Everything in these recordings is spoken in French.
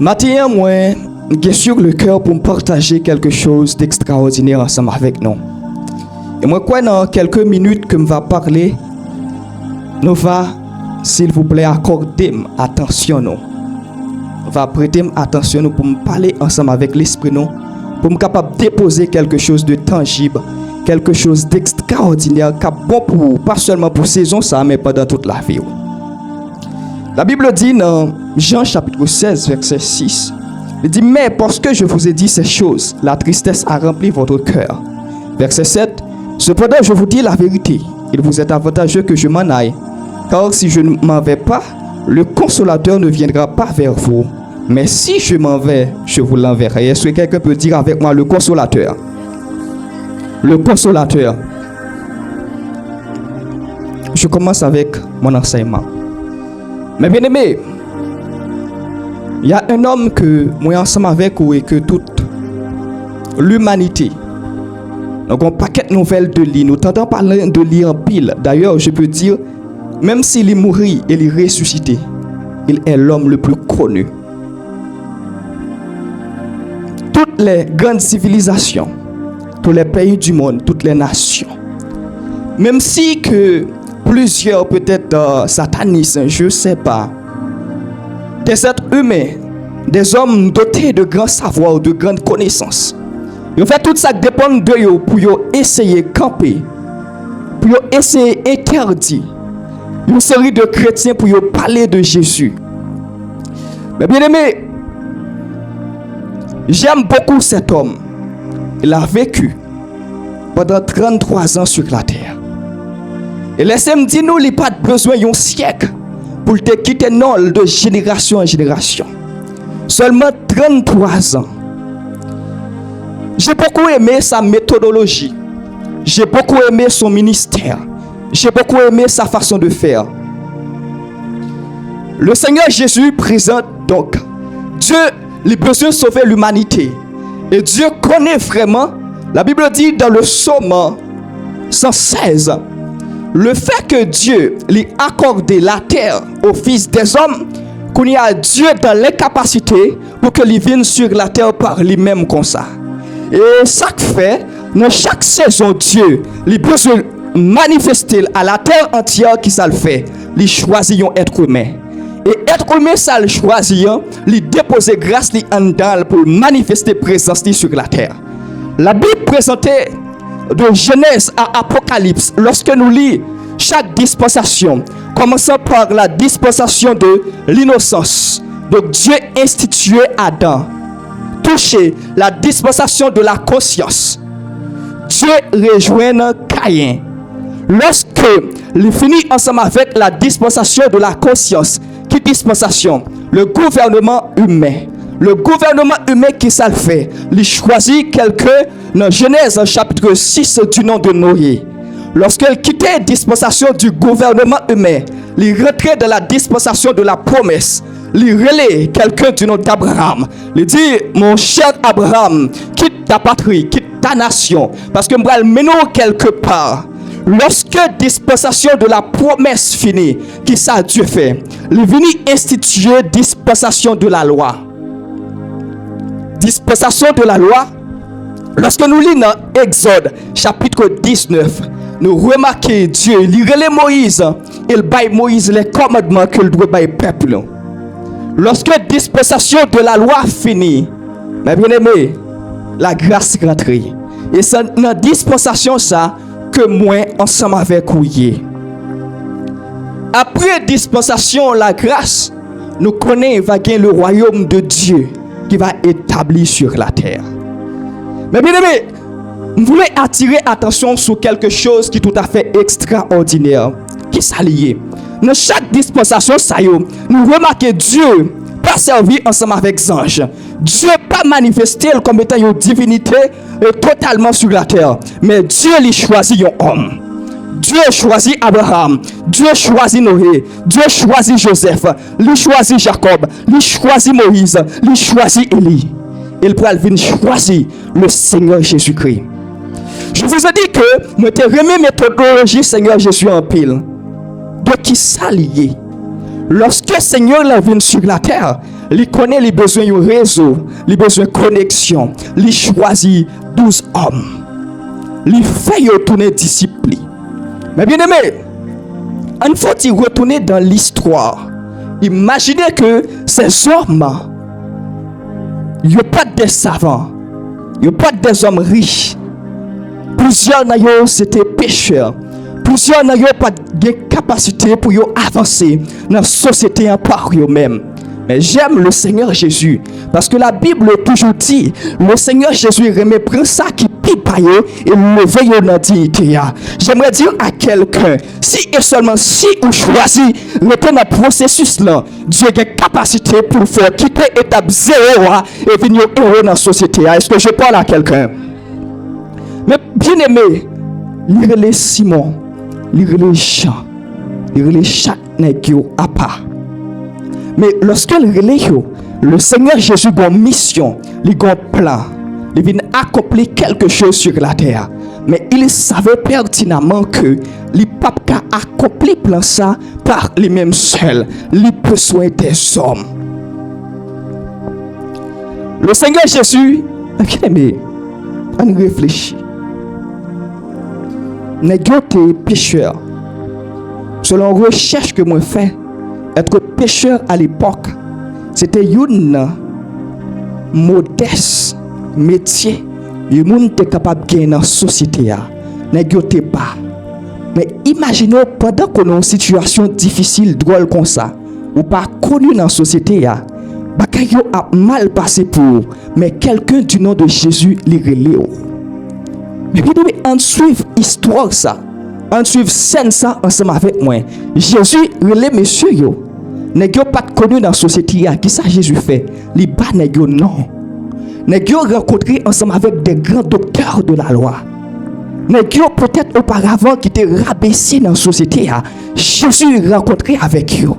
Maintenant, moi, j'ai sur le cœur pour me partager quelque chose d'extraordinaire ensemble avec nous. Et moi, quoi, dans quelques minutes que je vais parler, nous va, s'il vous plaît, accorder attention. Nous va prêter attention pour me parler ensemble avec l'esprit, nous, pour me capable de déposer quelque chose de tangible, quelque chose d'extraordinaire, qui est bon pour vous, pas seulement pour saison ça, mais pendant toute la vie. La Bible dit dans Jean chapitre 16, verset 6, il dit, mais parce que je vous ai dit ces choses, la tristesse a rempli votre cœur. Verset 7, cependant je vous dis la vérité, il vous est avantageux que je m'en aille, car si je ne m'en vais pas, le consolateur ne viendra pas vers vous. Mais si je m'en vais, je vous l'enverrai. Est-ce que quelqu'un peut dire avec moi le consolateur? Le consolateur. Je commence avec mon enseignement. Mais bien aimé, il y a un homme que moi ensemble avec vous et que toute l'humanité. Donc on paquet de nouvelles de lire. Nous t'entendons parler de lire en pile. D'ailleurs, je peux dire, même s'il est mort et il est ressuscité, il est l'homme le plus connu. Toutes les grandes civilisations, tous les pays du monde, toutes les nations, même si que plusieurs peut-être satanistes, je ne sais pas, des êtres humains, des hommes dotés de grands savoirs, de grandes connaissances, ils ont fait tout ça qui dépend de eux pour essayer de camper, pour essayer d'interdire une série de chrétiens pour parler de Jésus. Mais bien aimé, j'aime beaucoup cet homme. Il a vécu pendant 33 ans sur la terre. Et laissez-moi dire, nous, il n'y a pas besoin d'un siècle pour te quitter non de génération en génération. Seulement 33 ans. J'ai beaucoup aimé sa méthodologie. J'ai beaucoup aimé son ministère. J'ai beaucoup aimé sa façon de faire. Le Seigneur Jésus présente donc Dieu, il a besoin de sauver l'humanité. Et Dieu connaît vraiment, la Bible dit dans le psaume 116, le fait que Dieu lui a accordé la terre au Fils des hommes, qu'on y a Dieu dans l'incapacité pour qu'il vienne sur la terre par lui-même comme ça. Et ça fait, dans chaque saison, Dieu, il a besoin de manifester à la terre entière qui ça le fait. Il choisit un être humain. Et être humain, ça le choisit, il déposer grâce en dedans pour manifester présence sur la terre. La Bible présentait de Genèse à Apocalypse, lorsque nous lisons chaque dispensation, commençant par la dispensation de l'innocence. Donc Dieu instituait Adam, touché la dispensation de la conscience. Dieu rejoint Caïn. Lorsque il finit ensemble avec la dispensation de la conscience, qui dispensation? Le gouvernement humain. Le gouvernement humain qui ça le fait. Il choisit quelqu'un dans Genèse chapitre 6 du nom de Noé. Lorsqu'il quittait la dispensation du gouvernement humain, il rentrait dans la dispensation de la promesse. Il relait quelqu'un du nom d'Abraham. Il dit, mon cher Abraham, quitte ta patrie, quitte ta nation, parce que je vais le mener quelque part. Lorsque dispensation de la promesse finie, qui ça Dieu fait? Il vient instituer dispensation de la loi. Dispensation de la loi. Lorsque nous lisons dans Exode chapitre 19, nous remarquons Dieu, il relève Moïse, il baille Moïse les commandements qu'il doit bailler peuple. Lorsque dispensation de la loi finie, mes bien-aimés, la grâce rentre. Et c'est dans dispensation ça que moi ensemble avec vous. Après dispensation la grâce, nous connaissons va gagner le royaume de Dieu qui va établir sur la terre. Mais bien aimé, je voulais attirer attention sur quelque chose qui est tout à fait extraordinaire, qui s'allie. Dans chaque dispensation, nous remarquons Dieu pas servi ensemble avec les anges. Dieu pas manifesté comme étant une divinité totalement sur la terre. Mais Dieu lui choisit un homme. Dieu choisit Abraham. Dieu choisit Noé. Dieu choisit Joseph. Lui choisit Jacob. Lui choisit Moïse. Lui choisit Élie. Il pourra venir choisir le Seigneur Jésus-Christ. Je vous ai dit que moi te remis méthodologie Seigneur Jésus en pile. De qui s'allier. Lorsque le Seigneur est venu sur la terre, il connaît les besoins du réseau, les besoins de connexion. Il choisit 12 hommes. Il fait tourner disciples. Mais bien aimé, il faut y retourner dans l'histoire. Imaginez que ces hommes, ils n'ont pas des savants, ils n'ont pas des hommes riches. Plusieurs d'entre eux c'était pécheurs. Plusieurs n'ont pas de capacité pour avancer dans la société par eux-mêmes. Mais j'aime le Seigneur Jésus. Parce que la Bible toujours dit, le Seigneur Jésus remet prend ça qui pique par eux et le veille dans la dignité. J'aimerais dire à quelqu'un, si et seulement si vous choisissez le dans le processus là, Dieu a capacité pour faire quitter l'étape 0 et venir heureux dans la société. Est-ce que je parle à quelqu'un? Mais bien aimé, lire les Simon, lire les Jean, lire les chaque nègre à part. Mais lorsque le Seigneur Jésus a une mission, il a un plan, il vient accomplir quelque chose sur la terre. Mais il savait pertinemment que il ne peut pas accomplir plan ça par lui-même seul. Il a besoin des hommes. Le Seigneur Jésus, bien aimé, on réfléchit. Nègre t'es pécheur. Selon la recherche que moi fais, être pécheur à l'époque, c'était un modeste métier. Le monde était capable de gagner dans la société. Nègre t'es pas. Mais imaginez pendant qu'on a une situation difficile, drôle comme ça, ou pas connu dans la société, bakayo a mal passé pour, mais quelqu'un du nom de Jésus les relève. Mais bien, on suit l'histoire ça. On suit scène ça ensemble avec moi. Jésus relève monsieur yo. Nèg pas connu dans la société qui ça Jésus fait. Li ba nèg non. Nèg rencontré ensemble avec des grands docteurs de la loi. Nèg peut-être auparavant qui étaient rabaissés dans la société. Jésus rencontré avec eux.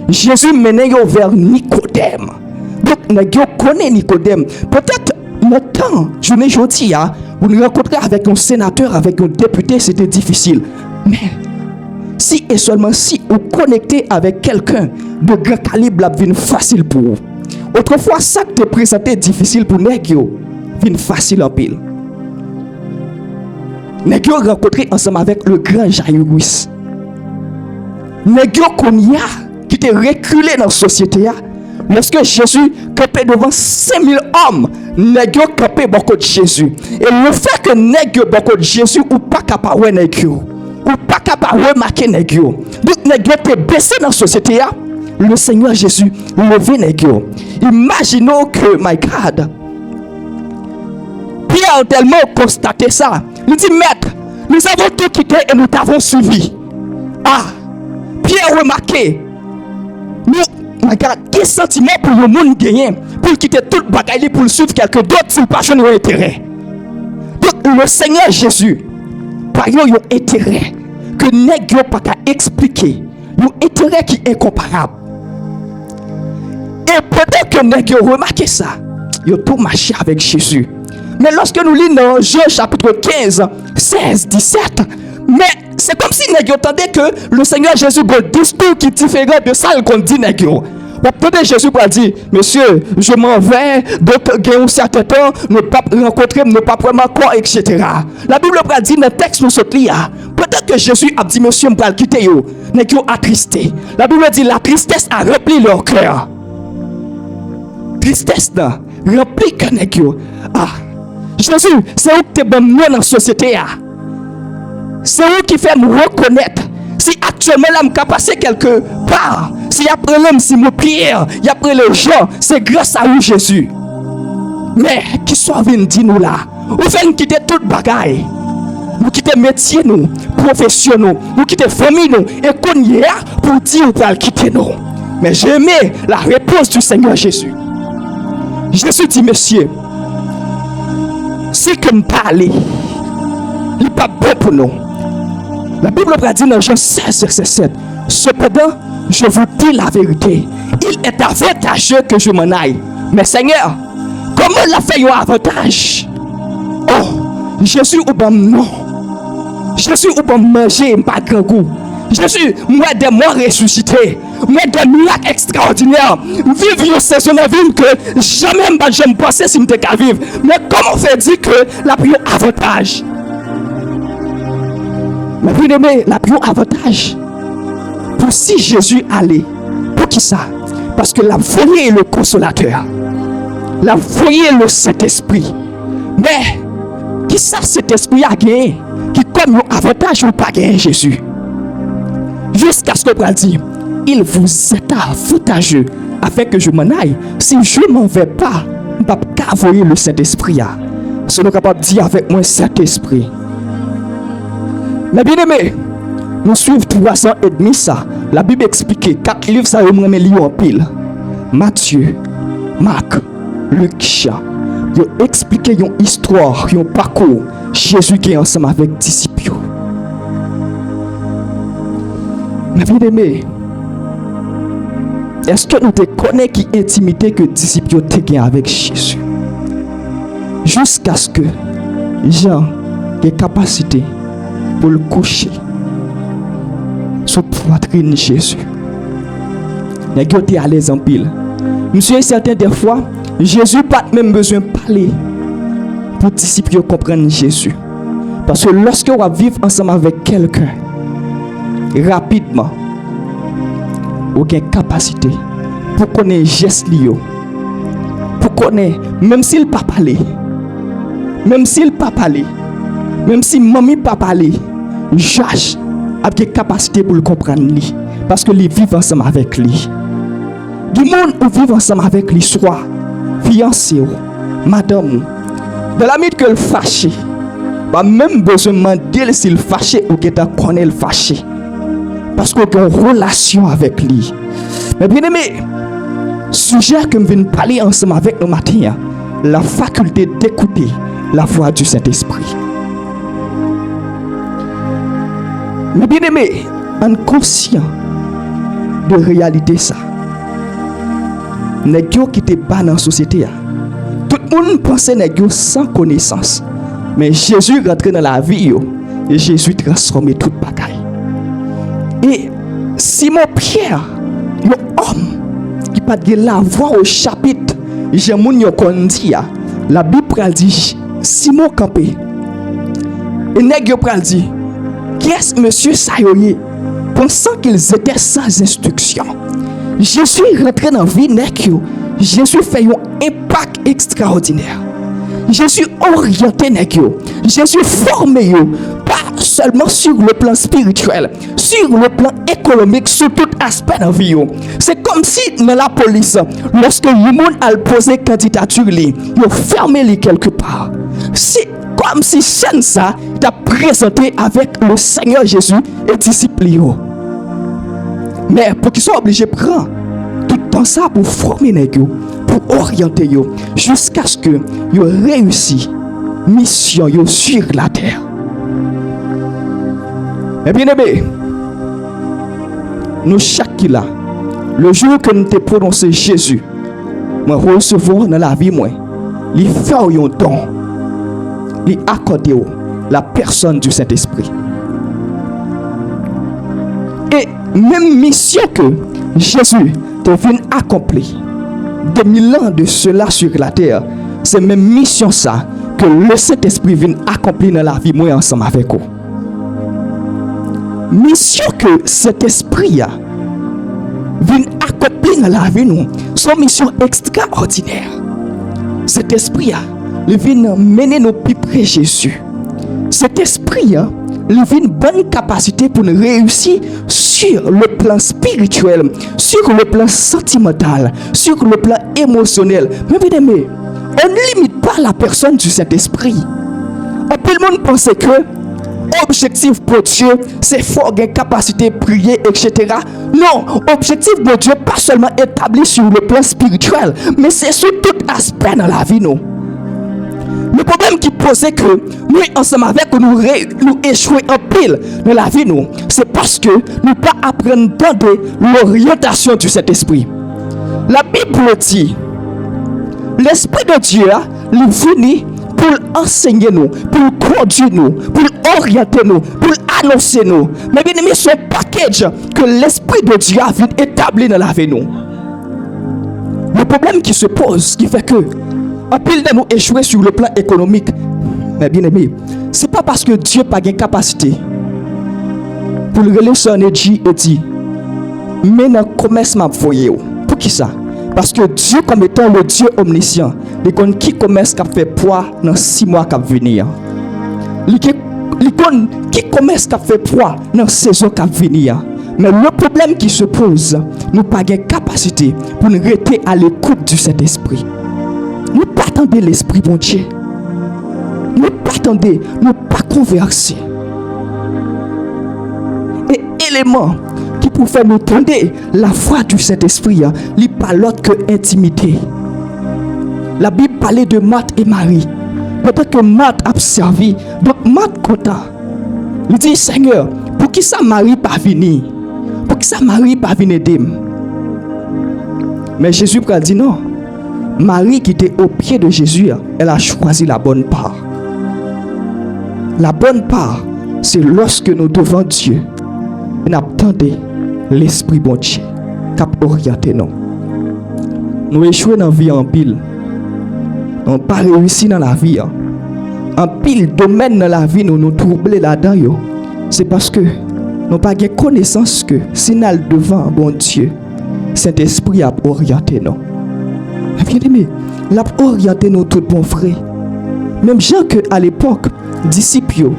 Jésus menait yo vers Nicodème. Donc nèg connaît Nicodème. Peut-être maintenant, je ne dis pas, vous nous rencontrez avec un sénateur, avec un député, c'était difficile. Mais si et seulement si vous connectez avec quelqu'un de grand calibre, ça devient facile pour vous. Autrefois, ça qui te présentait difficile pour Négio, devient facile en pile. Négio rencontré ensemble avec le grand Jairus. Négio qui était reculé dans la société. Lorsque Jésus campait devant 5000 hommes, nègre campait beaucoup de Jésus. Et le fait que nègre beaucoup de Jésus ou pas capable de nègre, ou pas capable de remarquer nègre. Donc nègre était baissé dans la société. Le Seigneur Jésus levé nègre. Imaginons que, my God, Pierre a tellement constaté ça. Il dit, maître, nous avons tout quitté et nous t'avons suivi. Ah, Pierre remarqué. Nous, quel sentiment pour le monde gagner pour quitter toute bagaille pour suivre quelqu'un d'autre s'il pas de intérêt. Donc le Seigneur Jésus par un intérêt que nègre pas qu'à expliquer, un intérêt qui est incomparable. Et peut-être que nègre remarqué ça, il a tout marché avec Jésus. Mais lorsque nous lisons dans Jean chapitre 15, 16, 17, mais c'est comme si nègre entendait que le Seigneur Jésus a un discours qui est différent de ça qu'on dit nègre. Peut-être Jésus va dire, monsieur, je m'en vais, donc il y a un certain temps, ne pas rencontrer, ne pas vraiment quoi, etc. La Bible va dire dans le texte nous sommes là. Peut-être que Jésus a dit, monsieur, je vais quitter vous. Nègre attristé. La Bible dit, la tristesse a rempli leur cœur. Tristesse là, rempli que nègre. Ah, Jésus, c'est où que tu es bon dans la société. C'est où qui fait nous reconnaître. Si actuellement là, je passer quelque part, si après l'homme, si mon prière, y après les gens, c'est grâce à vous, Jésus. Mais, qui soit venu dire nous là, vous faites quitter toute bagaille. Nous quitter métier, nous, profession, nous quitter famille, nous, et qu'on y a pour dire ou pas quitter nous. Mais j'ai aimé la réponse du Seigneur Jésus. Jésus dit, monsieur, si que me parler, il n'est pas bon pour nous. La Bible va dire dans Jean 16, verset 7. Cependant, je vous dis la vérité. Il est avantageux que je m'en aille. Mais Seigneur, comment l'a fait un avantage? Oh, Jésus ou bon non. Jésus ou bon manger, pas grand goût. Jésus, moi des morts ressuscités. mais des miracles extraordinaires. Vivre une saison de vie que jamais je me pensais si je me vivre. Mais comment on fait dire que la plus avantage? Mais bien aimé, la plus avantage. Pour si Jésus allait, pour qui ça? Parce que la voyée est le consolateur. La voyée est le Saint-Esprit. Mais, qui ça cet esprit a gagné? Qui comme un avantage ou pas gagné Jésus? Jusqu'à ce qu'on dire, il vous est avantageux afin que je m'en aille. Si je ne m'en vais pas, je ne peux pas envoyer le Saint-Esprit. Si nous sommes capables de dire avec moi Saint-Esprit. Mais bien aimé, nous suivons 3 ans et demi ça. La Bible explique 4 livres, ça va me lire en pile. Matthieu, Marc, Luc, Jean. Ils ont expliqué une histoire, un parcours. Jésus qui est ensemble avec les disciples. Mais bien aimé, est-ce que nous te connaissons qui intimité que les disciples ont gagné avec Jésus? Jusqu'à ce que Jean ait capacité pour le coucher sous poitrine de Jésus. Il a été à l'aise en pile. Monsieur, certain des fois, Jésus n'a pas même besoin de parler pour les disciples comprendre Jésus. Parce que lorsque on va vivre ensemble avec quelqu'un, rapidement, on a une capacité pour connaître les gestes liés. Pour connaître, même s'il ne peut pas parler, même s'il ne peut pas parler, même si maman ne peut pas parler, Josh a une capacité pour le comprendre. Parce que les vivent ensemble avec lui. Du monde où vivent ensemble avec lui, soit fiancé, madame, de la minute que le fâché, pas même besoin de demander s'il fâché ou qu'il connaît le fâché. Parce qu'on a une relation avec lui. Mais bien aimé, sujet que je viens parler ensemble avec nous matin, la faculté d'écouter la voix du Saint-Esprit. Mais bien aimé, en conscient de réalité ça, les gens qui étaient bas dans la société, tout le monde pensait que sans connaissance. Mais Jésus rentre dans la vie et Jésus transforme toute bagaille. Et Simon Pierre, l'homme qui pas de la voix au chapitre, j'aime dit, la Bible dit Simon campé. Et nèg pral dit, qui est monsieur Sayoye, pensant qu'ils étaient sans instruction. Jésus rentré dans la vie nèg. Jésus fait un impact extraordinaire. Jésus orienté nèg. Jésus formé pas seulement sur le plan spirituel, sur le plan économique, sur tout aspect de la vie. C'est comme si dans la police, lorsque le monde a posé candidature, il a fermé quelque part. C'est comme si ça t'a présenté avec le Seigneur Jésus et disciples. Mais pour qu'ils soient obligés de prendre tout le temps ça pour former les gens, pour orienter eux, jusqu'à ce que ils réussissent mission sur la terre. Et bien aimé, nous chaque là, le jour que nous te prononcé Jésus, moi recevoir dans la vie moi, lui faire un don, lui accorder la personne du Saint-Esprit. Et même mission que Jésus te vient accomplir 2000 ans de cela sur la terre, c'est même mission ça que le Saint-Esprit vient accomplir dans la vie moi ensemble avec vous. Mission que cet esprit vient accomplir dans la vie nous, son mission extraordinaire. Cet esprit il vient mener nos plus près Jésus. Cet esprit il vient une bonne capacité pour nous réussir sur le plan spirituel, sur le plan sentimental, sur le plan émotionnel. Mais bien aimé, on ne limite pas la personne du Saint-Esprit. Et puis le monde pense que objectif pour Dieu, c'est fort une capacité de prier, etc. Non, objectif de Dieu pas seulement établi sur le plan spirituel, mais c'est sur tout aspect dans la vie nous. Le problème qui posait que nous ensemble avec nous échouer en pile dans la vie nous, c'est parce que nous pas apprendre de l'orientation du Saint-Esprit. La Bible dit, l'Esprit de Dieu, il finit pour enseigner nous, pour conduire nous, pour orienter nous, pour annoncer nous. Mais bien aimé, est son package que l'Esprit de Dieu a établi dans la vie nous. Le problème qui se pose, qui fait que en pile de nous échouer sur le plan économique, mais bien aimé, c'est pas parce que Dieu n'a pas de capacité pour le relayer son énergie et dire, mais dans le commerce, m'a voyé. Pour qui ça? Parce que Dieu, comme étant le Dieu omniscient, il connaît qui commerce qui fait poids dans 6 mois qui vont venir. Il connaît qui commerce qui fait poids dans la saison qui va venir. Mais le problème qui se pose, nous n'avons pas de capacité pour nous rester à l'écoute du Saint-Esprit. Nous pas attendre l'Esprit bon Dieu. Nous pas attendre, nous pas converser. Et élément qui pour faire nous tendre la foi du Saint-Esprit, il n'y a pas l'autre que intimité. La Bible parlait de Marthe et Marie. Peut-être que Marthe a servi. Donc Marthe content. Il dit, Seigneur, pour qui ça Marie pas venir? Pour qui ça Marie pas venir d'aimer? Mais Jésus a dit non. Marie qui était au pied de Jésus, elle a choisi la bonne part. La bonne part, c'est lorsque nous devons Dieu, nous attendons l'Esprit bon Dieu qui a orienté nous. Nous échouons dans la vie en pile. On n'a pas réussi dans la vie. En pile domaine dans la vie, nous nous troublons là-dedans. C'est parce que nous n'avons pas de connaissance que si nous sommes devant bon Dieu, Saint-Esprit a orienté nous. Bien aimé, il a orienté nous tout bon frère. Même gens que à l'époque, disciples,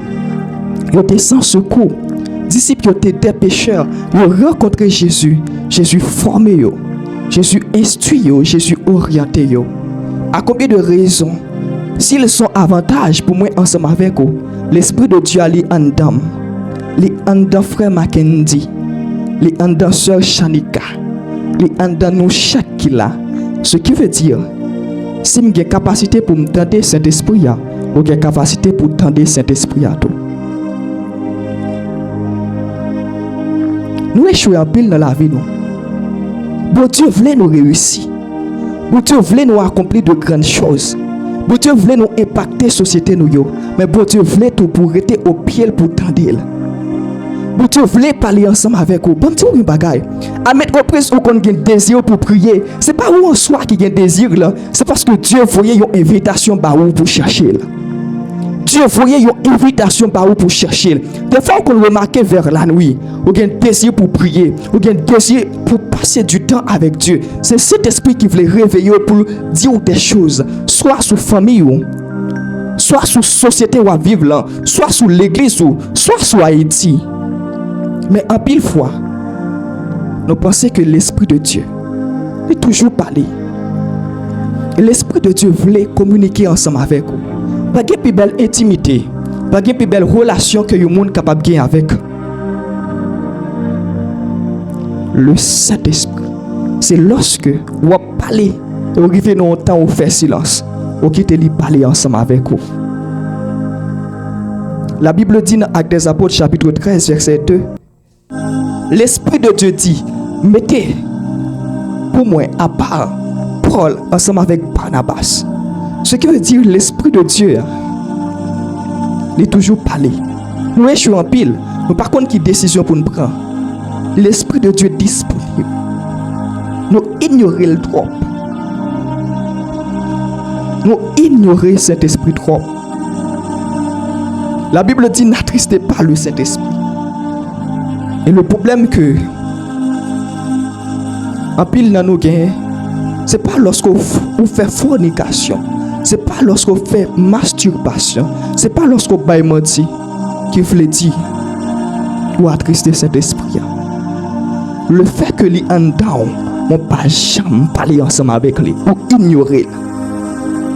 ils étaient sans secours. Disciples étaient des pécheurs. Ils ont rencontré Jésus. Jésus formé, Jésus instruit, Jésus orienté. À combien de raisons, s'ils sont avantages pour moi ensemble avec vous, l'Esprit de Dieu allait en dame, les en frère Mackenzie, les en sœur Shanika, les en nous chaque qui là. Ce qui veut dire, si j'ai capacité pour me tendre Saint-Esprit, j'ai capacité pour tendre Saint-Esprit à tout. Nous échouons en pile dans la vie. Bon Dieu voulait nous réussir. Bon Dieu voulait nous accomplir de grandes choses. Bon Dieu voulait nous impacter la société. Mais bon Dieu voulait tout pour rester au pied pour tendre. Bon Dieu voulait parler ensemble avec vous. Bon Dieu, une bagaille. À mettre reprise où on a un désir pour prier. Ce n'est pas où on soit qui a un désir là. C'est parce que Dieu voyait une invitation pour chercher là. Dieu voyait une invitation pour chercher. Des fois qu'on remarque vers la nuit, on a un désir pour prier, on a un désir pour passer du temps avec Dieu. C'est cet esprit qui voulait réveiller pour dire des choses, soit sur famille, soit sur société où on vit là, soit sur l'église, soit sur Haïti. Mais en pile fois, nous pensons que l'Esprit de Dieu est toujours parlé. Et l'Esprit de Dieu voulait communiquer ensemble avec vous. Pas de plus belle intimité, pas de plus belle relation que le monde est capable de gagner avec le Saint-Esprit. C'est lorsque vous parlez, vous arrivez dans un temps où vous faites silence, vous quittez lui parler ensemble avec vous. La Bible dit dans Actes des Apôtres chapitre 13 verset 2, l'Esprit de Dieu dit, mettez pour moi à part Paul ensemble avec Barnabas. Ce qui veut dire l'Esprit de Dieu, il est toujours parlé. Nous échouons en pile, mais par contre, quelle décision pour nous prendre? L'Esprit de Dieu est disponible. Nous ignorons le trop. Nous ignorons cet esprit trop. La Bible dit n'attristez pas le Saint-Esprit. Et le problème que en pile dans nos gains, c'est pas lorsqu'on fait fornication, c'est pas lorsqu'on fait masturbation, c'est pas lorsqu'on baille menti qui veut dire ou attrister cet esprit. Le fait que les en down, on pas jamais parler ensemble avec lui ou ignorer.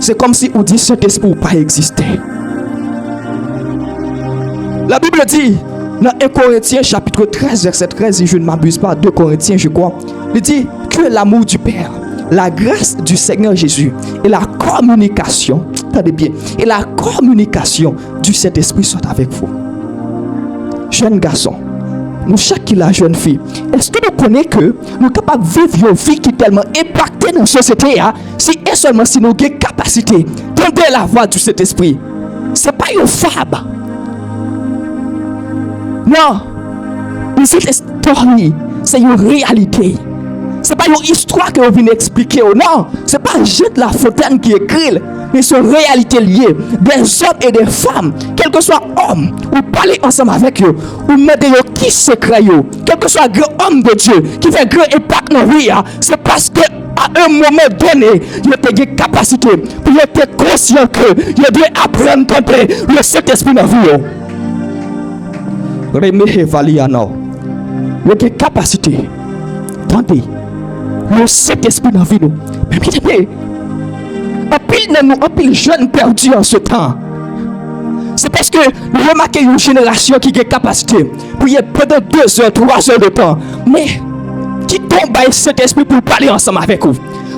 C'est comme si on dit cet esprit ou pas exister. La Bible dit dans 1 Corinthiens chapitre 13 verset 13, si je ne m'abuse pas, 2 Corinthiens je crois, il dit que l'amour du Père, la grâce du Seigneur Jésus et la communication, attendez bien, et la communication du Saint-Esprit soit avec vous. Jeunes garçons, nous chaque qui la jeune fille, est-ce que nous connaissons que nous sommes capables de vivre une vie qui est tellement impactée dans la société, si et seulement si nous avons capacité d'entendre la voix du Saint-Esprit? Ce n'est pas une fable. Non. cette histoire, c'est une réalité. C'est pas une histoire que vous venez expliquer. Non, c'est pas Jean de La Fontaine qui écrit, mais c'est une réalité liée. Des hommes et des femmes, quel que soit homme, ou parler ensemble avec eux, ou mettre qui secret, quel que soit grand homme de Dieu qui fait grand impact dans la vie, c'est parce que à un moment donné, il a une capacité pour être conscient que il doit apprendre à contrer le Saint-Esprit dans la vie. Remettez Valiano. Il a une capacité. Attendez. Le Saint-Esprit dans la vie. Mais bien, en pile jeune perdu en ce temps. C'est parce que nous remarquons une génération qui a une capacité pour y être pendant 2 heures, 3 heures de temps. Mais qui tombe à cet esprit pour parler ensemble avec vous.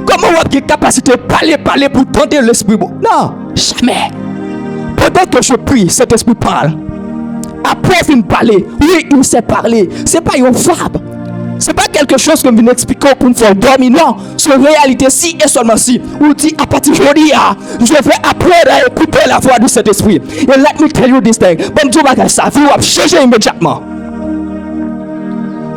Comment vous avez une capacité de parler pour tenter l'esprit? Non, jamais. Pendant que je prie, cet esprit parle. Après, il parler. Oui, il sait parler. Ce n'est pas une fable. Ce n'est pas quelque chose que nous expliquons pour nous faire dormir. Non, c'est une réalité si et seulement si. Vous dites à partir d'aujourd'hui, je vais apprendre à écouter la voix de cet esprit. Et let me tell you this thing. Bon Dieu, ça va changer immédiatement.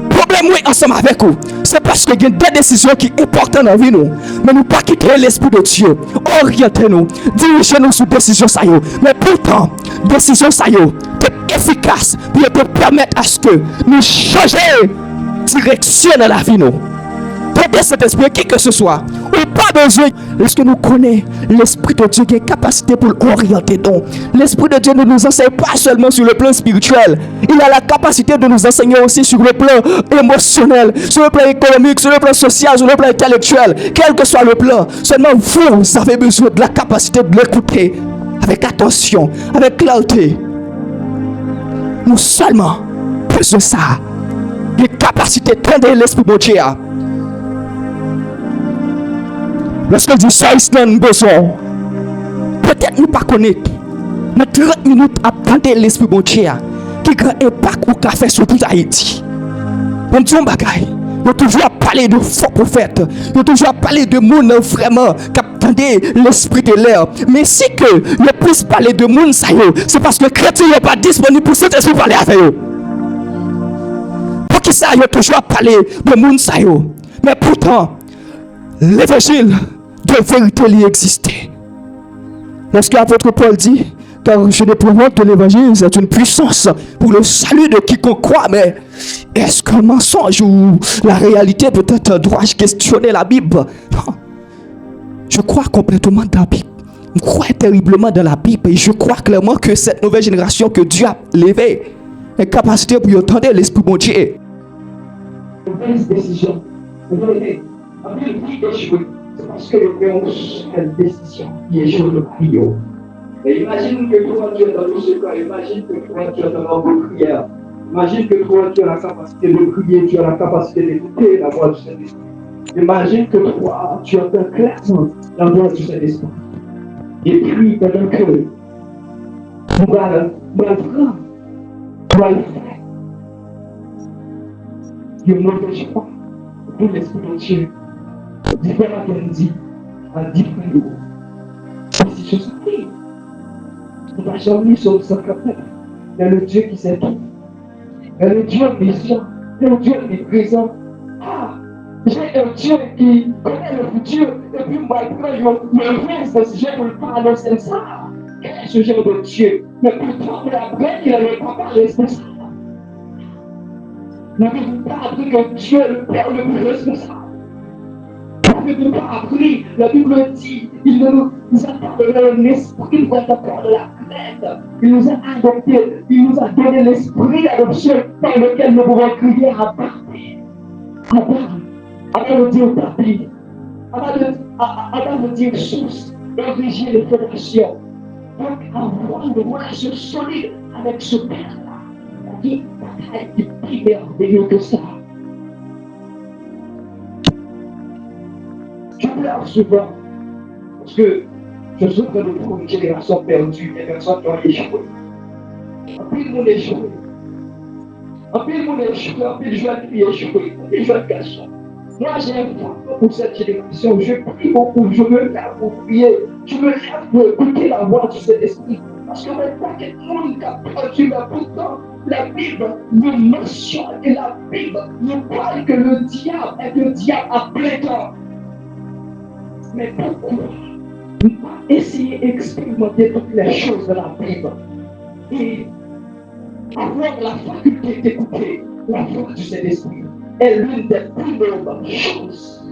Problème oui ensemble avec vous, c'est parce qu'il y a des décisions qui sont importantes dans la vie nous, mais nous pas quitter l'esprit de Dieu, orientez-nous, dirigez-nous sur décision ça yo. Mais pourtant décision ça yo est efficace pour te permettre à ce que nous changions direction dans la vie nous. Tendez cet esprit qui que ce soit, ou pas besoin. Est-ce que nous connaissons l'esprit de Dieu qui a capacité pour orienter donc. L'esprit de Dieu ne nous enseigne pas seulement sur le plan spirituel, il a la capacité de nous enseigner aussi sur le plan émotionnel, sur le plan économique, sur le plan social, sur le plan intellectuel, quel que soit le plan. Seulement vous avez besoin de la capacité de l'écouter avec attention, avec clarté. Nous seulement plus de ça, des capacités de l'esprit de Dieu. Lorsque du service n'a besoin, peut-être nous pas connaître, mais 30 minutes à tenter l'esprit bon Dieu, qui grand impact ou qu'a fait sur tout Haïti. Bon Dieu, bagaille, il a toujours parlé de faux prophètes, il a toujours parlé de monde vraiment qui attendait l'esprit de l'air. Mais si que le plus parler de monde, c'est parce que les chrétiens n'est pas disponible pour cet esprit parler avec eux. Pour qui ça, il a toujours parlé de monde, mais pourtant, l'évangile de vérité lui existait. Lorsque l'apôtre Paul dit, car je ne provoque de l'évangile, c'est une puissance pour le salut de quiconque croit, mais est-ce qu'un mensonge ou la réalité peut-être dois-je questionner la Bible? Non. Je crois complètement dans la Bible. Je crois terriblement dans la Bible et je crois clairement que cette nouvelle génération que Dieu a levée est capacité pour entendre l'esprit de Dieu. Mauvaise décision. C'est parce que le fait une seule décision qui est sur le prière. Et imagine que toi tu es dans le secret, imagine que toi tu es dans la prière. Imagine que toi tu as la capacité de prier, tu as la capacité d'écouter la voix du Saint-Esprit. Imagine que toi tu entends clairement la voix du Saint-Esprit. Et puis pendant que nous allons prendre, nous allons faire une mauvaise choix pour l'Esprit de Dieu. Différents qu'on dit à différents niveaux. Si je suis on va jamais sur sa capacité. Mais le Dieu qui sait tout. Mais le Dieu omniscient. Le Dieu omniprésent. Ah, j'ai un Dieu qui connaît le futur. Et puis moi, je me reste de ce genre de parler de ça. Quel est ce genre de Dieu? Mais pourtant, on a appris qu'il n'avait pas parlé de ça. N'avez-vous pas appris que Dieu est le Père le plus responsable? N'avez-vous pas appris? La Bible dit, il nous a donné un esprit pour être encore de la crainte. Il nous a adopté, il nous a donné l'esprit d'adoption par lequel nous pouvons crier à partir. Avant de dire papi, avant de dire source, origine et fondation. Donc avoir une relation solide avec ce Père-là, qui est plus merveilleux que ça. Je pleure souvent parce que je souffre de trouver une génération perdue, des personnes qui ont échoué. En pile, mon échoué. En pile, mon échoué, en pile, jeune qui échoué, en pile, jeune garçon. Moi, j'ai un foi pour cette génération. Je prie beaucoup, je me lève pour prier. Je me lève pour écouter la voix de cet esprit. Parce que maintenant, il y a tout le monde qui a perdu, mais pourtant, la Bible nous mentionne et la Bible nous parle que le diable est le diable à plein temps. Mais pourquoi ne pas essayer d'expérimenter toutes les choses de la Bible et avoir la faculté d'écouter la voix du Saint-Esprit est l'une des plus nobles choses.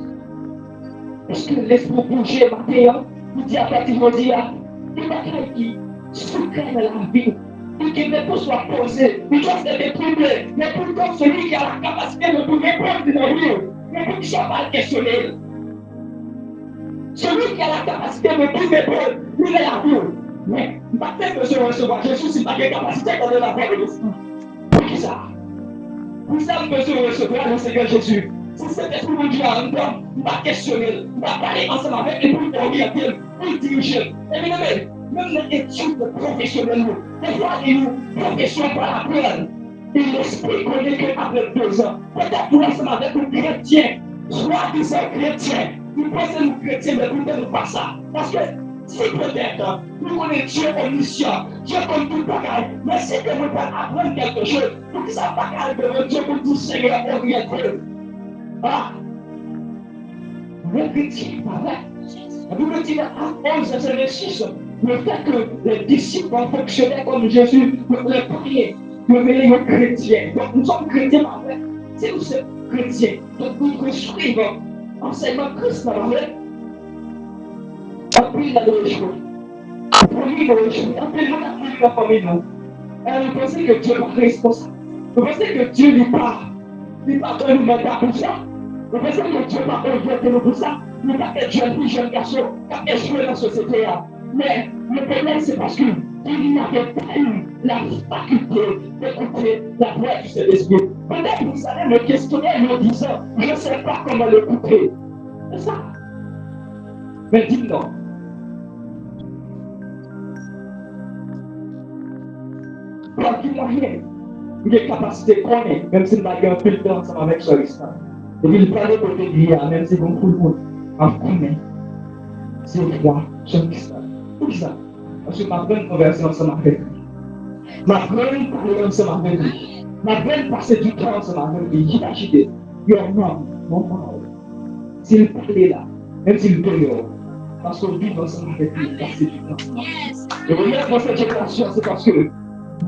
Parce que l'esprit bouger matin, il dit à partir de dire, il va faire qui secret de la vie, et qu'il ne peut soit posé, il doit se déprimé, mais pourtant celui qui a la capacité de tout répondre de la vie, mais pour qu'il ne soit pas questionné. Celui qui a la capacité de tout répondre, il est la vie. Mais, matin, monsieur recevoir Jésus, c'est pas une capacité qu'on a la voix de l'esprit. Pour qui ça? Pour ça, monsieur recevoir le Seigneur Jésus. Si cet esprit de Dieu a un temps, il va questionner, il va parler ensemble avec lui pour orienter, pour diriger. Et bien, même les études professionnelles, des fois, ils nous profession par la peine. Et l'esprit connaît qu'après 2 ans, peut-être nous ensemble avec un chrétien, soi-disant chrétien, nous pensons nous chrétiens, mais nous ne pas ça. Parce que si peut-être nous connaissons Dieu omniscient, Dieu comme tout bagage, mais si nous ne pas apprendre quelque chose, pour que ça ne va pas arriver, Dieu pour tout Seigneur orienter. Ah, le chrétien, la Bible dit dans 11 verset 6, le fait que les disciples ont fonctionné comme Jésus, les premiers, le meilleur chrétien. Donc nous sommes chrétiens, en fait. Si nous sommes chrétiens, donc nous devons suivre l'enseignement Christ dans la vie. Après, il a de l'échouer. Après, il a de l'échouer. Après, il a parmi nous. Vous pensez que Dieu n'est pas responsable. Vous pensez que Dieu n'est pas. Il n'est pas donné mandat pour ça. Vous pensez que Dieu n'a pas orienté pour ça. Il n'est pas que Dieu est un jeune garçon qui a échoué dans la société. Mais le problème, c'est parce qu'il n'avait pas eu la faculté d'écouter la voix du Saint-Esprit. Peut-être que vous allez me questionner en me disant, je ne sais pas comment l'écouter. C'est ça. Mais dis non. Par qu'il n'a rien. Il a capacité de connaître, même s'il n'a pas un peu de temps ensemble avec son instant. Et puis il parle de côté de lui, même si bon pour le monde, en connaît. C'est toi, son instant. Pour ça, parce que ma bonne conversion ensemble avec lui. Ma bonne parler ensemble avec lui. Ma bonne passer du temps ensemble avec lui. Imaginez, il y a un homme, mon parole. S'il parlait là, même s'il dehors, parce qu'on vit ensemble avec lui, passer du temps. Et vous voyez, dans cette génération, c'est parce que nous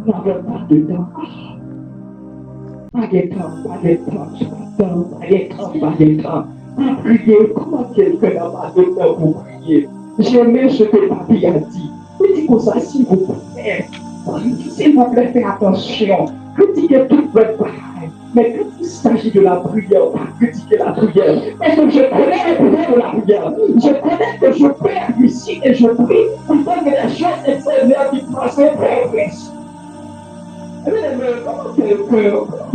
n'avons pas de temps. Pas de temps, pas de temps. Pour prier, comment quelqu'un n'a pas de temps pour prier? J'aimais ce que Papi a dit. Il dit comme ça, s'il vous plaît, faites attention. Critiquez toute votre bataille. Mais quand il s'agit de la prière, pas critiquer la prière. Parce que je connais le pouvoir de la prière. Je connais que je prie ici et je prie pour que les choses extérieures qui passent progressent. Eh bien, comment quelqu'un,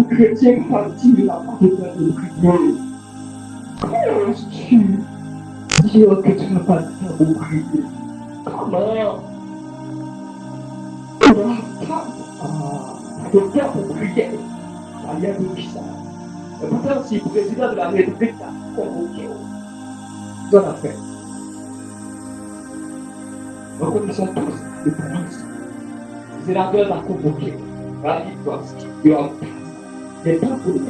chrétien, parti de la part de prier? Comment oses-tu dire que tu n'as pas de temps pour prier? Comment? Tu n'as pas de temps pour prier. Il y a de ça. Et pourtant, si le président de la République t'a convoqué, tu en as fait. Nous connaissons tous les polices. Le sénateur t'a convoqué. Il y a des temps pour lui.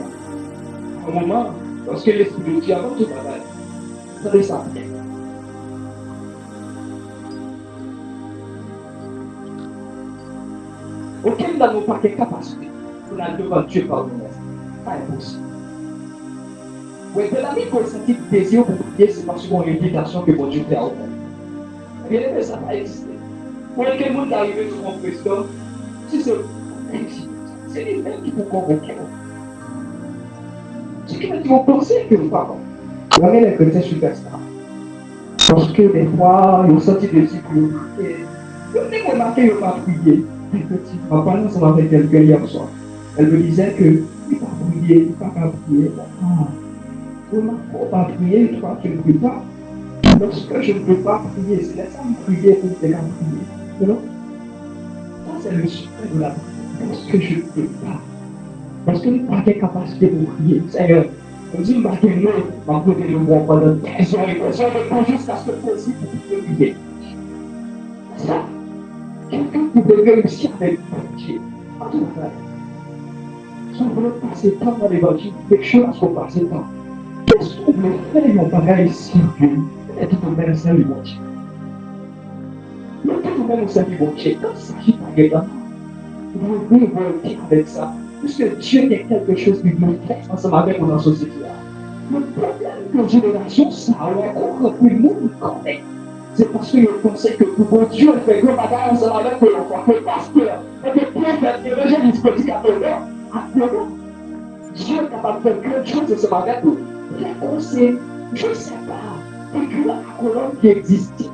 À un moment, lorsque l'esprit de Dieu avant tout travail, ça descend. Aucun d'entre nous n'a pas de capacité pour aller devant Dieu par nous-mêmes. Pas impossible. Oui, de la vie qu'on sentit désir pour prier, c'est parce qu'on a une invitation que mon Dieu fait à vous. Bien aimé, ça n'a pas existé. Pour quel monde est arrivé sur mon président, si c'est les mêmes qui vous convoquer. Ce qui vont penser que vous parlez. Vous avez les chrétiens superstars. Parce que des fois, ils ont senti des yeux pour prier. Vous avez remarqué qu'ils n'ont pas prié. En parlant ensemble avec quelqu'un hier soir, elle me disait que il ne peut pas prier, il ne peut pas prier. Il ne faut pas prier, toi tu ne pries pas. Lorsque je ne peux pas prier, c'est laisse-moi prier pour te la prier. Non? Ça, c'est le secret de la prière. Parce que je ne peux pas. Parce que je n'ai pas de capacité pour prier. Seigneur, on dit, ma gueule, ma côté de moi pendant 10 ans et 15 ans, jusqu'à ce que possible pour prier. C'est ça. Quelqu'un qui devait réussir avec Dieu. En tout cas, Si on voulait passer le temps dans l'évangile, quelque chose qu'on passe le temps. Qu'est-ce qu'on veut faire mon pareil ici? Peut-être qu'on met le sein du bon Dieu. Peut-être qu'on met le sein du bon Dieu. Quand il s'agit par exemple, vous devez volontiers avec ça. Puisque Dieu est quelque chose qui nous fait ensemble avec notre société. Le problème de la génération, ça a encore que le monde connaît. C'est parce que je pensais que pour Dieu fait gros bagages ensemble avec l'enfant, que pasteur, et que prophète, évangéliste, prédicateur, actuellement, Dieu est capable de faire quelque chose ensemble avec nous. Très conseil, je ne sais pas, écrire la colonne qui existe.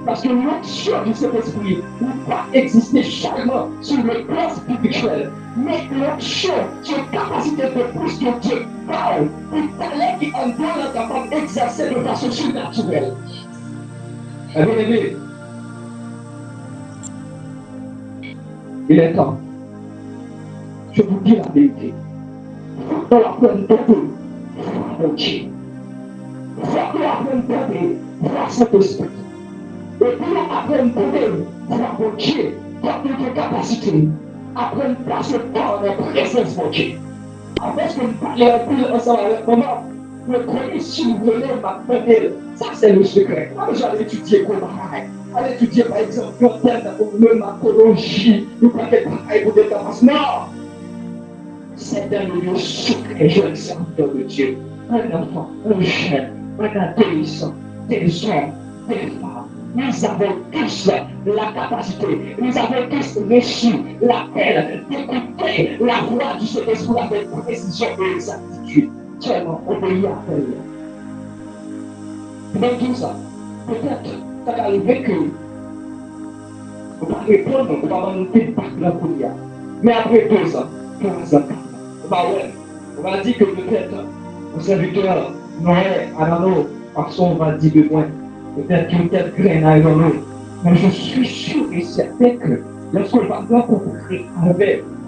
Parce que l'action du Saint-Esprit ne pas exister seulement sur le plan spirituel, mais l'action qui est capacité de plus que Dieu parle, il fallait qu'en Dieu est capable d'exercer de façon surnaturelle. Bien-aimé, il est temps. Je vous dis la vérité. Faut qu'on apprenne d'aider mon Dieu. Faut qu'on apprenne d'aider voir cet esprit. Et puis apprendre d'aider voir mon Dieu dans notre capacité. Apprendre à passer dans la présence de mon Dieu. Après ce que nous parlons un peu ensemble avec maman, le premier si vous venez m'apprendre, ça c'est le secret. Moi j'allais étudier comment pareil. Allez étudier par exemple le thème de l'hématologie, ou quelque pareil pour des capacités. Non! C'est un lieu secret, je le serviteur de Dieu. Un enfant, un jeune, un adolescent, des hommes, des femmes. Nous avons tous la capacité, nous avons tous reçu l'appel d'écouter la voix du Saint-Esprit avec précision et exactitude. Seulement obéir à elle. Dans tout ça, peut-être ça va arriver que on va répondre, on va monter par la prière. Mais après 2 ans, 3 ans, on va dire que peut-être un serviteur n'aurait à nos façon on va dire de moins. Peut-être qu'il y a quelques graines dans l'eau. Mais je suis sûr et certain que lorsqu'on va rencontrer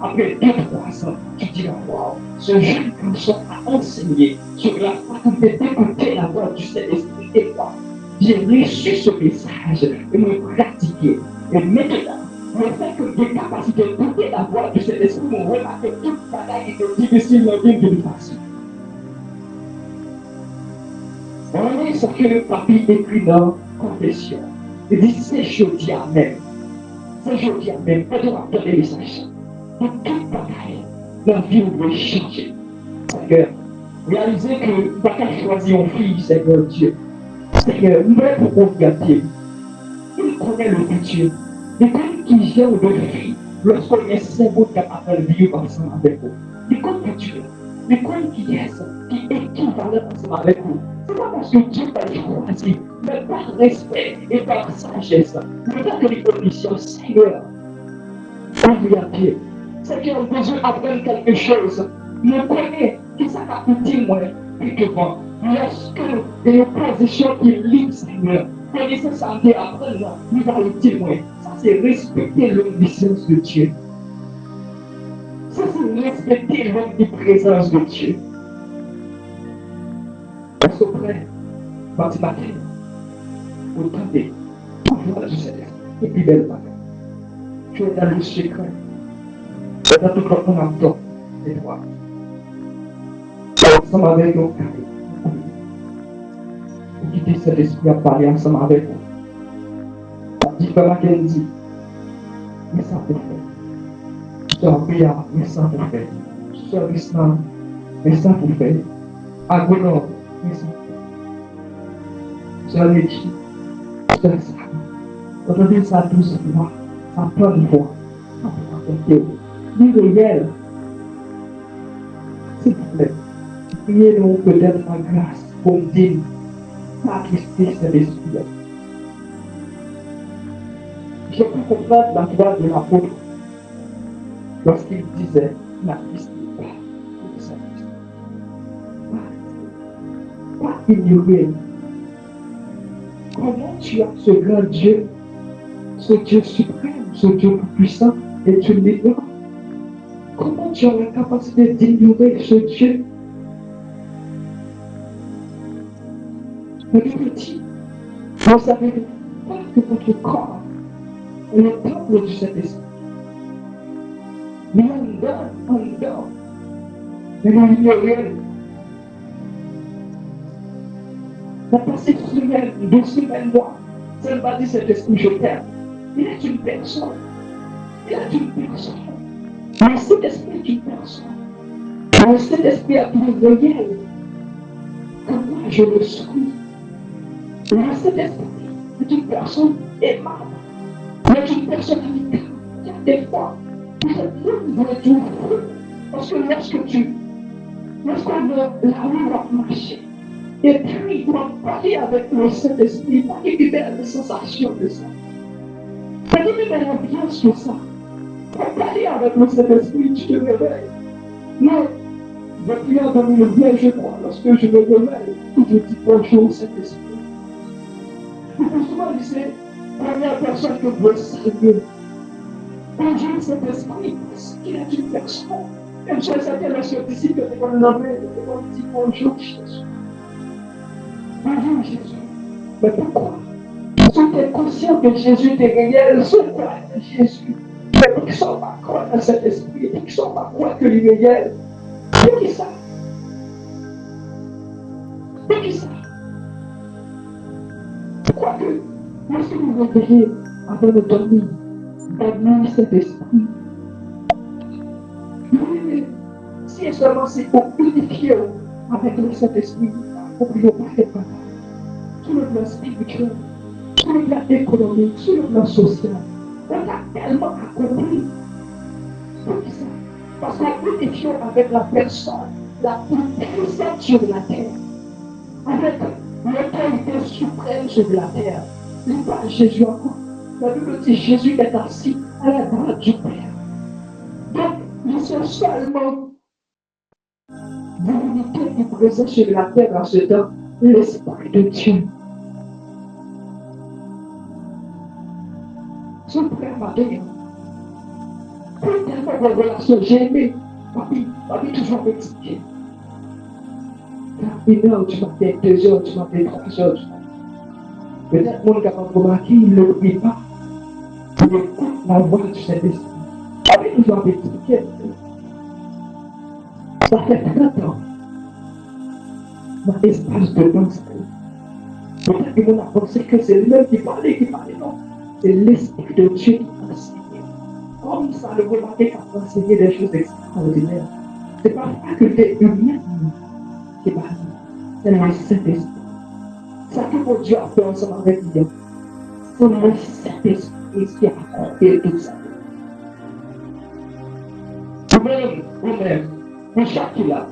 après 2-3 ans, tu diras, waouh, ce jeune garçon a enseigné sur la faculté d'écouter la voix du Saint-Esprit et moi. J'ai reçu ce message et me pratiquer. Et maintenant, le fait que j'ai capacité d'écouter la voix du Saint-Esprit m'ont remarqué que toute bataille était difficile dans une vie facile. On est ce que le papier écrit dans Confession. Il dit c'est jeudi à même. C'est jeudi à même. On doit donner le message. Pour toute bataille, la vie vous veut changer. Seigneur, réalisez que vous n'avez pas choisir une fille, Seigneur Dieu. Seigneur, même pour regarder, il connaît le futur. Il connaît qui gère de vie lorsqu'on est cerveau capable de vivre ensemble avec vous. Il connaît le futur. Il connaît qui est ça, qui équivalent ensemble avec vous. C'est pas parce que Dieu t'a choisi, mais par respect et par sagesse. Le fait que les conditions, Seigneur, ouvre à pied. Seigneur, on a besoin d'apprendre quelque chose. Je connais que ça va coûter moins quelque part. Lorsque il y a une position qui est libre, Seigneur, connaissez ça et apprendre, nous allons témoin. Ça, c'est respecter l'omniscience de Dieu. Ça, c'est respecter l'omniprésence de Dieu. On se prête, matin, au temps des pouvoirs du Seigneur, et puis belle bagaille. Tu es dans le secret. Tu es dans tout le monde en temps, et toi. Ensemble avec nos carrés. Vous quittez cet esprit à parler ensemble avec vous. La différence qu'elle dit, mais ça pour faire. Sœur Bia, mais ça pour faire. Sœur Islam, mais ça pour faire. Agonor, mais ça pour faire. Sœur Léchi, sœur Sarah. Entendez ça 12 fois, ça plein de fois. Ça pour faire. Dis réel. S'il vous plaît, priez-nous peut-être la grâce pour me dire, pas quitter cet esprit. J'ai pu comprendre la voix de l'apôtre lorsqu'il disait, n'attistez pas de cet esprit. Pas ignorer. Comment tu as ce grand Dieu, ce Dieu suprême, ce Dieu tout-puissant, et tu l'ignores? Comment tu as la capacité d'ignorer ce Dieu? Le Bible dit, vous savez pas que votre corps est le temple du Saint-Esprit. Mais en dedans, Mais nous ignorons. La passé semaine, 2 semaines, mois, ça ne va dire cet esprit, je t'aime. Il est une personne. Il est une personne. Mais cet esprit est une personne. Mais cet esprit a plus réel que moi, je le suis. Mais cet esprit est une personne aimable. Il est une personne amicale. Il y a des fois, vous êtes libre de tout. Parce que lorsqu'on veut la rue va marcher, et puis on va parler avec le Saint-Esprit, pas qu'il libère des sensations de ça. Pas qu'il libère l'ambiance de ça. Pour parler avec le Saint-Esprit, tu te réveilles. Mais, je prière dans le réveil, je crois, lorsque je me réveille, je dis bonjour Saint-Esprit. Le plus souvent, c'est la première personne que je veux saluer. Bonjour Saint-Esprit, parce qu'il est une personne. Même si c'était le scientifique, on l'avait, on dit bonjour Jésus. Bonjour Jésus. Mais pourquoi? Si tu es conscient que Jésus est réel, je crois que Jésus. Mais pour qu'ils ne soient pas croire dans cet esprit, pour qu'ils ne soient pas croire que lui est réel. Pour qui ça? Pour qui ça? Pourquoi que, lorsque nous nous réveillons avant de dormir, dans cet esprit, si seulement c'est pour unifier avec le Saint-Esprit, pour que nous ne parlions pas sur le plan spirituel, sur le plan économique, sur le plan social. On a tellement accompli. Pour ça. Parce qu'en unifiant avec la personne la plus puissante sur la terre, avec l'autorité suprême sur la terre, il parle Jésus encore. La Bible dit Jésus est assis à la droite du Père. Donc, ils sont seulement divinité qui présente sur la terre en ce temps, l'Esprit de Dieu. Son frère m'a dit, pour tellement de relations, j'ai aimé, papi toujours m'expliquer. 1h du matin, 2h du matin, 3h du matin. Peut-être mon capable de remarquer, il ne l'oublie pas. Il écoute la voix du Saint-Esprit. Papi toujours m'expliquer. Ça fait 30 ans. Dans l'espace de temps, peut-être que mon a pensé que c'est lui qui parlait, non. C'est l'Esprit de Dieu qui enseigne. Comme ça, le remarquer qu'a enseigné des choses extraordinaires. Ce n'est pas la faculté humaine qui parle, c'est le Saint-Esprit. Ça que mon Dieu a fait ensemble avec lui, c'est le Saint-Esprit qui a accompli tout ça. Vous-même, vous chaque là,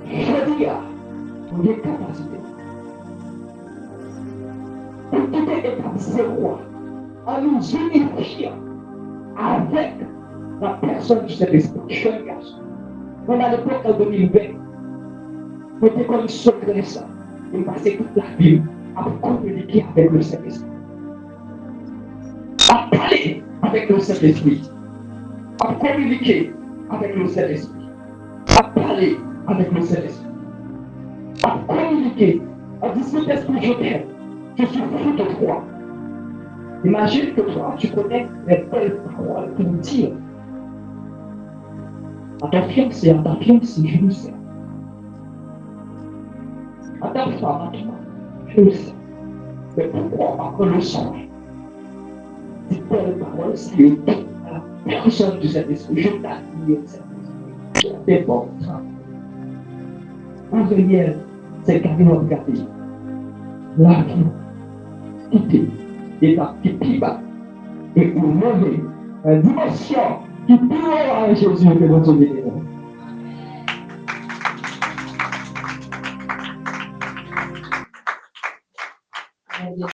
je dis à vous des capacités. Pour quitter l'étape zéro, en nous unifiant avec la personne du Saint-Esprit, jeune garçon. On a l'époque en 2020, on était comme secret ça. Il passait toute la vie à communiquer avec le Saint-Esprit. À parler avec le Saint-Esprit. À communiquer avec le Saint-Esprit. À parler avec le Saint-Esprit. À communiquer. À dire Saint-Esprit, je t'aime. Je suis fou de toi. Imagine que toi, tu connais les belles paroles pour dire à ta fiancée, à ta fiancée, je le sais. À ta femme, à toi, je le sais. Mais pourquoi pas que le songe? Ces belles paroles, ça y est, à la personne de cet esprit, je t'admire cet esprit. C'est bon, ça. En réel, c'est carrément regardé. La vie, quitter. Et la qui bas et pour lever une dimension qui pourra à Jésus que notre Dieu